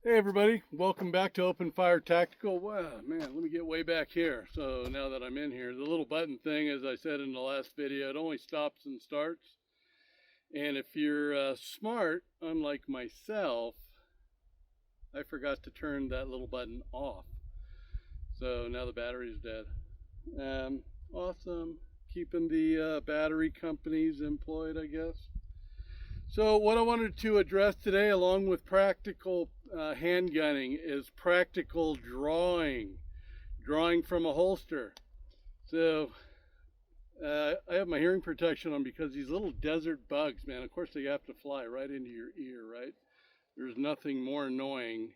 Hey everybody, welcome back to Open Fire Tactical. Wow, man, let me get way back here. So now that I'm in here, the little button thing, as I said in the last video, it only stops and starts. And if you're smart, unlike myself, I forgot to turn that little button off. So now the battery's dead. Awesome, keeping the battery companies employed, I guess. So what I wanted to address today, along with practical handgunning, is practical drawing from a holster. So I have my hearing protection on because these little desert bugs, man, of course they have to fly right into your ear, right? There's nothing more annoying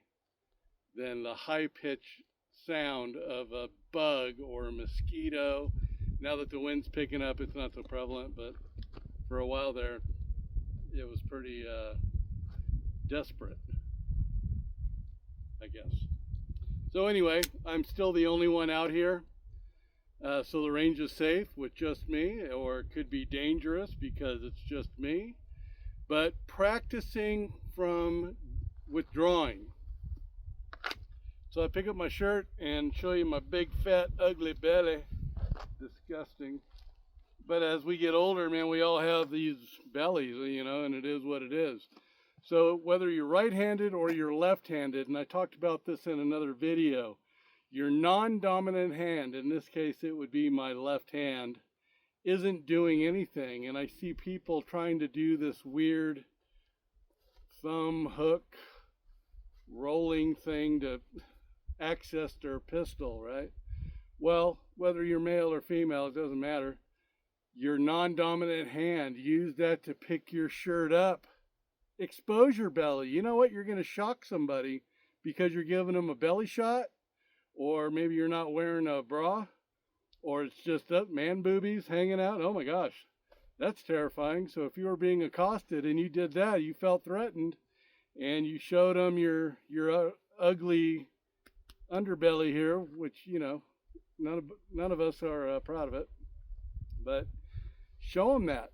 than the high-pitched sound of a bug or a mosquito. Now that the wind's picking up, it's not so prevalent, but for a while there, it was pretty desperate, I guess. So anyway, I'm still the only one out here. So the range is safe with just me, or it could be dangerous because it's just me. But practicing from withdrawing. So I pick up my shirt and show you my big, fat, ugly belly. Disgusting. But as we get older, man, we all have these bellies, you know, and it is what it is. So whether you're right-handed or you're left-handed, and I talked about this in another video, your non-dominant hand, in this case it would be my left hand, isn't doing anything. And I see people trying to do this weird thumb hook rolling thing to access their pistol, right? Well, whether you're male or female, it doesn't matter. Your non-dominant hand, use that to pick your shirt up. Expose your belly. You know what? You're going to shock somebody because you're giving them a belly shot, or maybe you're not wearing a bra, or it's just man boobies hanging out. Oh my gosh, that's terrifying. So if you were being accosted and you did that, you felt threatened, and you showed them your ugly underbelly here, which, you know, none of us are proud of it, but show them that.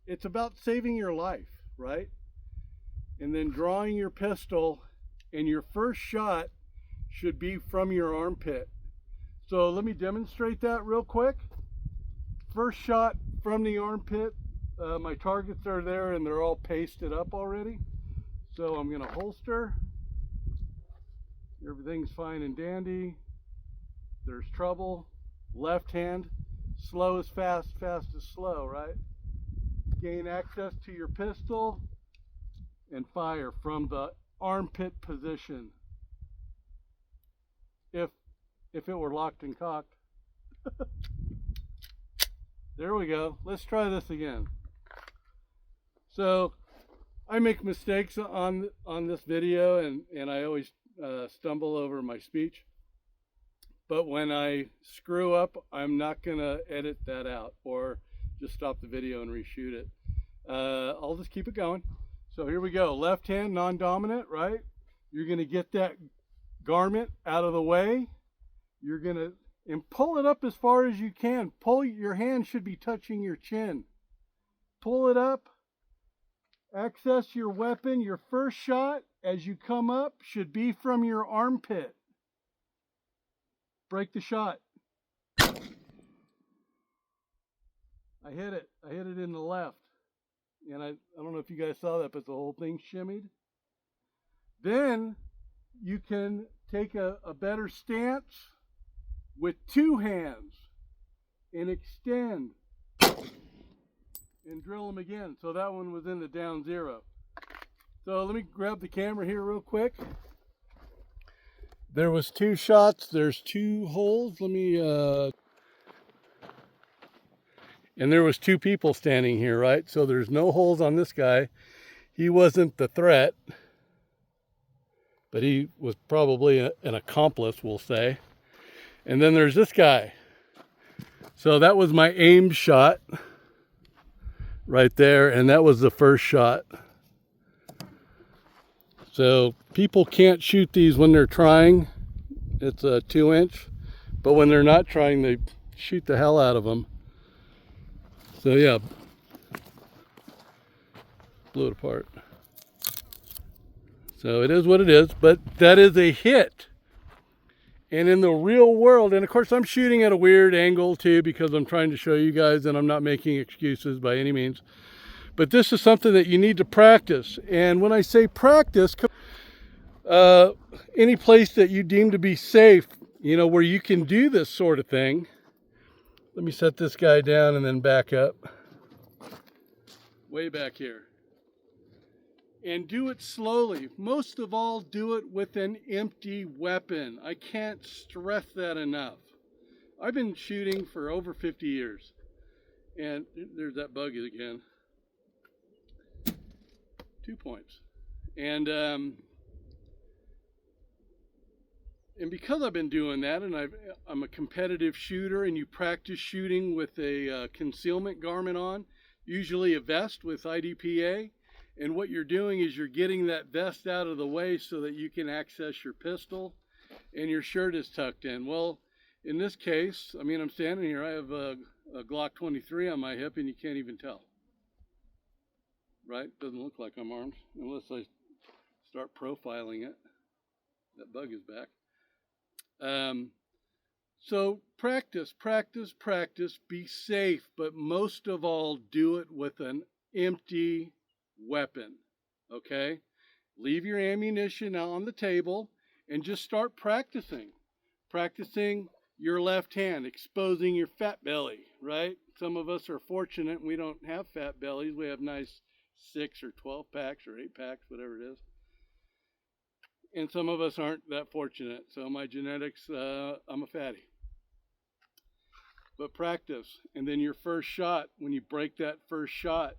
It's about saving your life, right? And then drawing your pistol, and your first shot should be from your armpit. So let me demonstrate that real quick. First shot from the armpit. My targets are there and they're all pasted up already. So I'm gonna holster. Everything's fine and dandy. There's trouble. Left hand. Slow is fast, fast is slow, right? Gain access to your pistol and fire from the armpit position. If it were locked and cocked. There we go. Let's try this again. So I make mistakes on this video, and I always stumble over my speech. But when I screw up, I'm not gonna edit that out or just stop the video and reshoot it. I'll just keep it going. So here we go. Left hand, non-dominant, right? You're gonna get that garment out of the way. You're gonna and pull it up as far as you can. Your hand should be touching your chin. Pull it up. Access your weapon. Your first shot as you come up should be from your armpit. Break the shot. I hit it. I hit it in the left. And I don't know if you guys saw that, but the whole thing shimmied. Then you can take a better stance with two hands and extend and drill them again. So that one was in the down zero. So let me grab the camera here real quick. There was two shots. There's two holes. Let me, and there was two people standing here, right? So there's no holes on this guy. He wasn't the threat, but he was probably an accomplice, we'll say. And then there's this guy. So that was my aimed shot right there, and that was the first shot. So people can't shoot these when they're trying. It's a 2-inch, but when they're not trying, they shoot the hell out of them. So yeah, blew it apart. So it is what it is, but that is a hit. And in the real world, and of course I'm shooting at a weird angle too because I'm trying to show you guys and I'm not making excuses by any means. But this is something that you need to practice. And when I say practice, any place that you deem to be safe, you know, where you can do this sort of thing. Let me set this guy down and then back up. Way back here. And do it slowly. Most of all, do it with an empty weapon. I can't stress that enough. I've been shooting for over 50 years. And there's that bug again. 2 points. And because I've been doing that, and I'm a competitive shooter, and you practice shooting with a concealment garment on, usually a vest with IDPA. And what you're doing is you're getting that vest out of the way so that you can access your pistol and your shirt is tucked in. Well, in this case, I mean, I'm standing here, I have a Glock 23 on my hip and you can't even tell. Right? Doesn't look like I'm armed unless I start profiling it. That bug is back. So practice, practice, practice, be safe, but most of all, do it with an empty weapon, okay? Leave your ammunition out on the table and just start practicing. Practicing your left hand, exposing your fat belly, right? Some of us are fortunate and we don't have fat bellies. We have nice 6 or 12 packs or 8 packs, whatever it is. And some of us aren't that fortunate. So my genetics, I'm a fatty. But practice. And then your first shot, when you break that first shot,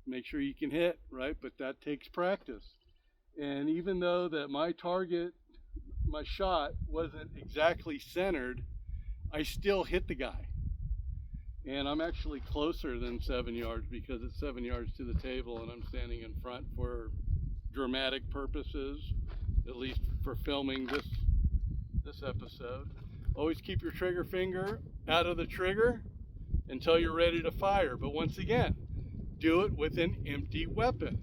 make sure you can hit, right? But that takes practice. And even though that my target, my shot wasn't exactly centered, I still hit the guy. And I'm actually closer than 7 yards because it's 7 yards to the table and I'm standing in front for dramatic purposes, at least for filming this episode. Always keep your trigger finger out of the trigger until you're ready to fire. But once again, do it with an empty weapon.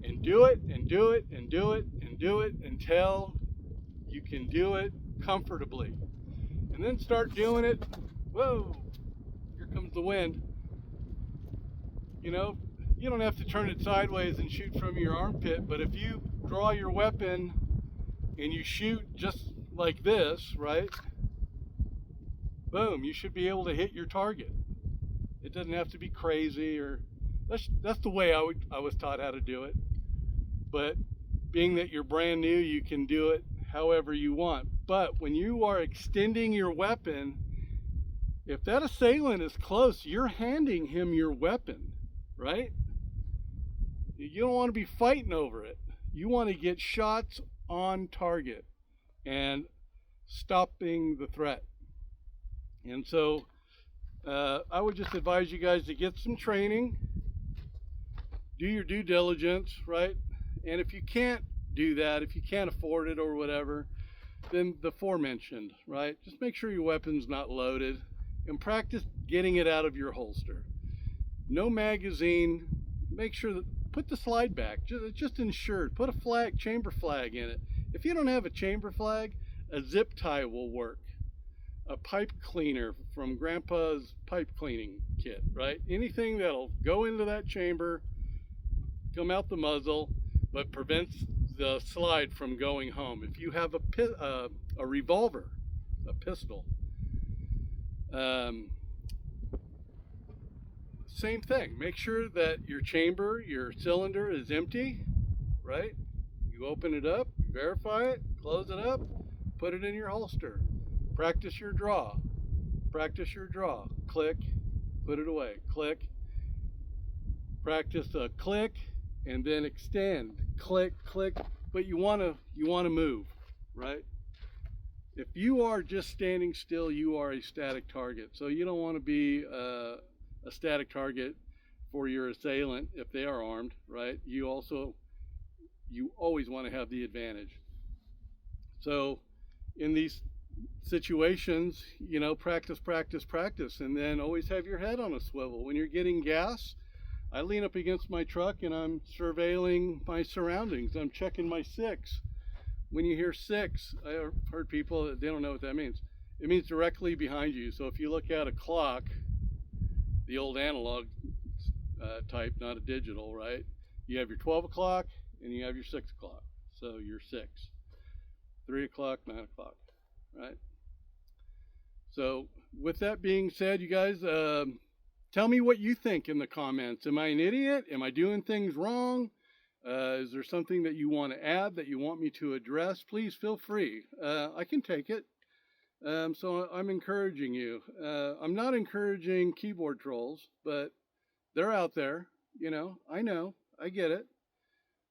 And do it, and do it, and do it, and do it until you can do it comfortably. And then start doing it. Whoa, here comes the wind. You know, you don't have to turn it sideways and shoot from your armpit, but if you draw your weapon and you shoot just like this, right? Boom, you should be able to hit your target. It doesn't have to be crazy, or that's the way I was taught how to do it. But being that you're brand new, you can do it however you want. But when you are extending your weapon, if that assailant is close, you're handing him your weapon, right? You don't want to be fighting over it. You want to get shots on target and stopping the threat. And so I would just advise you guys to get some training, do your due diligence, right? And if you can't do that, if you can't afford it or whatever, then the aforementioned, right? Just make sure your weapon's not loaded and practice getting it out of your holster. No magazine. Make sure that, put the slide back, just insured. Put a flag, chamber flag in it. If you don't have a chamber flag, a zip tie will work. A pipe cleaner from Grandpa's pipe cleaning kit, right? Anything that'll go into that chamber, come out the muzzle, but prevents the slide from going home. If you have a revolver, a pistol, same thing. Make sure that your chamber, your cylinder is empty, right? You open it up, verify it, close it up, put it in your holster. Practice your draw. Practice your draw. Click, put it away. Click. Practice a click and then extend. Click, click. But you want to move, right? If you are just standing still, you are a static target. So you don't want to be a static target for your assailant if they are armed, right? You always want to have the advantage. So in these situations, you know, practice, practice, practice, and then always have your head on a swivel. When you're getting gas, I lean up against my truck and I'm surveilling my surroundings. I'm checking my six. When you hear six, I've heard people, they don't know what that means. It means directly behind you. So if you look at a clock, the old analog type, not a digital, right? You have your 12 o'clock and you have your 6 o'clock. So you're 6. 3 o'clock, 9 o'clock, right? So with that being said, you guys, tell me what you think in the comments. Am I an idiot? Am I doing things wrong? Is there something that you want to add that you want me to address? Please feel free. I can take it. So I'm encouraging you. I'm not encouraging keyboard trolls, but they're out there. You know, I get it.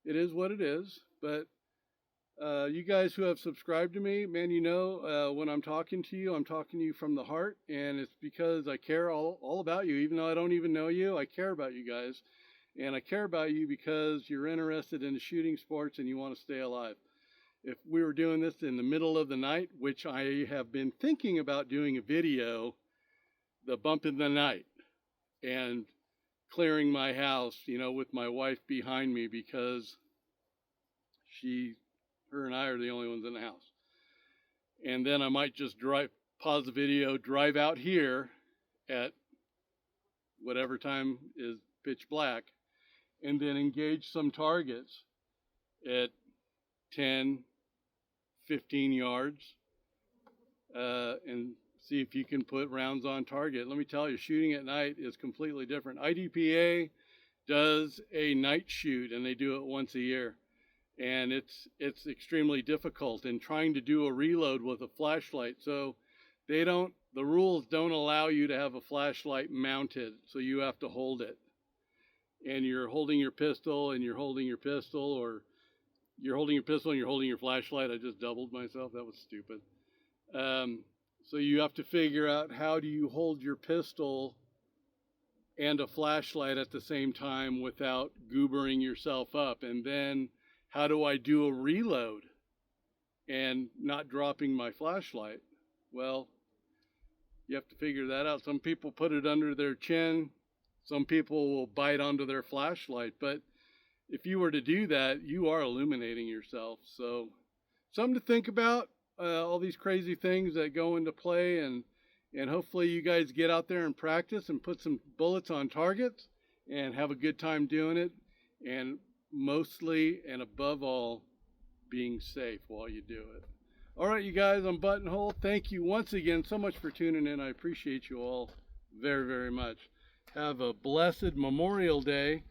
It is what it is. But you guys who have subscribed to me, man, you know, when I'm talking to you, I'm talking to you from the heart, and it's because I care all about you. Even though I don't even know you, I care about you guys, and I care about you because you're interested in the shooting sports and you want to stay alive. If we were doing this in the middle of the night, which I have been thinking about doing a video, the bump in the night, and clearing my house, you know, with my wife behind me because her and I are the only ones in the house. And then I might just pause the video, drive out here at whatever time is pitch black, and then engage some targets at 10, 15 yards, and see if you can put rounds on target. Let me tell you, shooting at night is completely different. IDPA does a night shoot, and they do it once a year. And it's extremely difficult in trying to do a reload with a flashlight. So the rules don't allow you to have a flashlight mounted, so you have to hold it. And you're holding your pistol, and you're holding your pistol, or you're holding your pistol and you're holding your flashlight. I just doubled myself. That was stupid. So you have to figure out, how do you hold your pistol and a flashlight at the same time without goobering yourself up? And then how do I do a reload and not dropping my flashlight? Well, you have to figure that out. Some people put it under their chin. Some people will bite onto their flashlight. But if you were to do that, you are illuminating yourself. So something to think about, all these crazy things that go into play. And hopefully you guys get out there and practice and put some bullets on targets and have a good time doing it. And mostly and above all, being safe while you do it. All right, you guys, I'm Buttonhole. Thank you once again so much for tuning in. I appreciate you all very, very much. Have a blessed Memorial Day.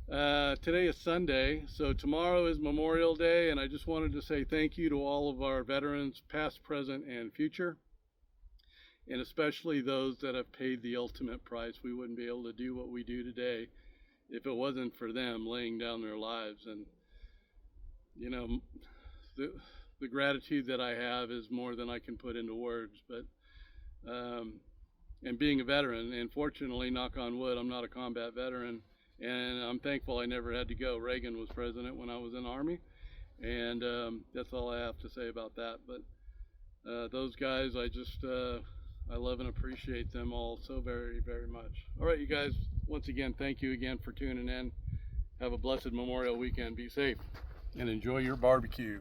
Today is Sunday, so tomorrow is Memorial Day, and I just wanted to say thank you to all of our veterans, past, present, and future, and especially those that have paid the ultimate price. We wouldn't be able to do what we do today if it wasn't for them laying down their lives. And you know, the gratitude that I have is more than I can put into words. But and being a veteran, and fortunately, knock on wood, I'm not a combat veteran, and I'm thankful I never had to go. Reagan was president when I was in the Army, and that's all I have to say about that. But those guys, I love and appreciate them all so very, very much. All right, you guys, once again, thank you again for tuning in. Have a blessed Memorial weekend. Be safe and enjoy your barbecue.